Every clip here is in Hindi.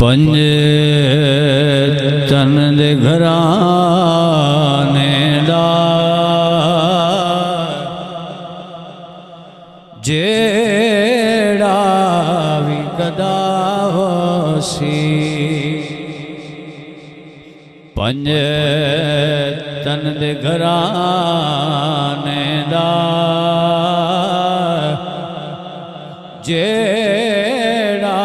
पंज तन दे घराने दा जेड़ा भी गदा होसी पंज तन दे घराने दा जेड़ा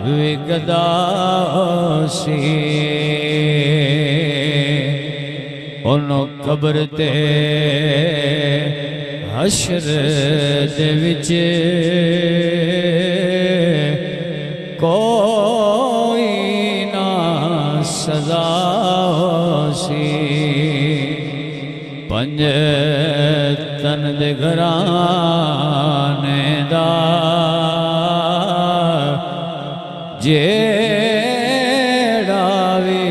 विगदा होसी ओनो कब्र ते हशर दे विच कोई ना सजा होसी पंज तन दे घराने दा जेड़ा भी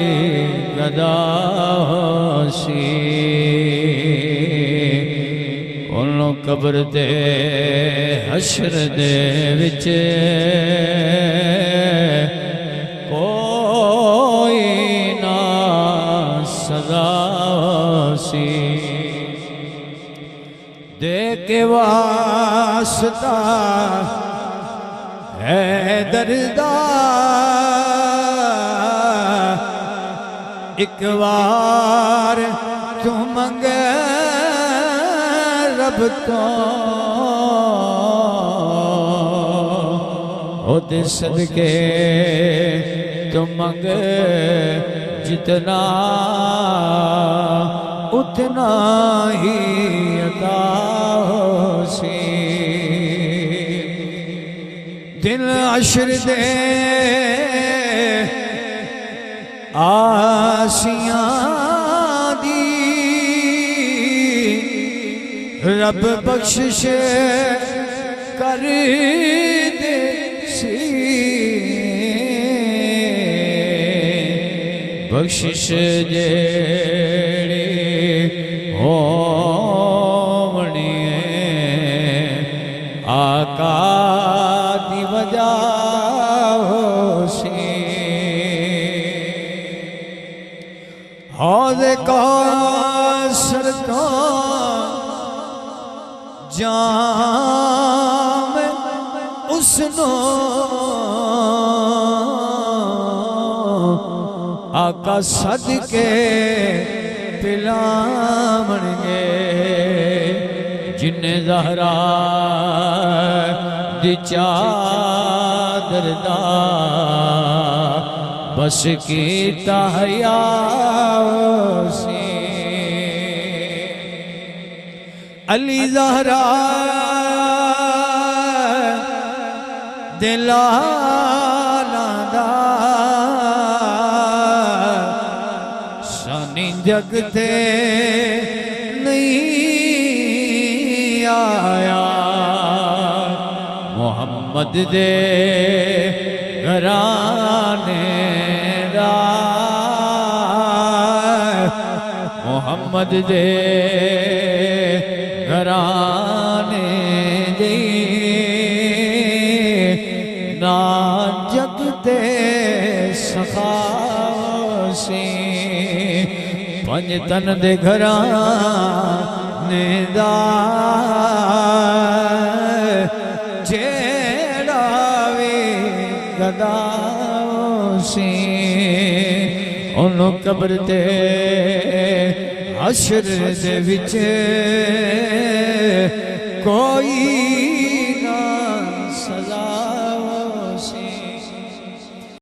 गदा होसी ओनो कब्र ते हशर दे विच कोई ना सजा होसी दे के वास्ता है दर्दा एक बार तू मंगे रब तो ओदे सदके तू मंगे जितना उतना ही अता होसी दिल अशर दे आसियां दी रब बख्शिश कर दे सी बख्शिश जेड़ी होवनी आका दी वजह होसी हौज़े कौसर तो जाम उसनो आका सदके पिलावणगे जिन्ने ज़हरा दी चादर दा बस कीता हया होसी अली ज़हरा दे लाला दा शानी जग ते नहीं आया मोहम्मद दे घराने दा मोहम्मद दे घराने दी ना जग दे सखासी पंज तन दे घराने दा जेड़ा वी गदा होसी ओनो कब्र ते हशर दे विच कोई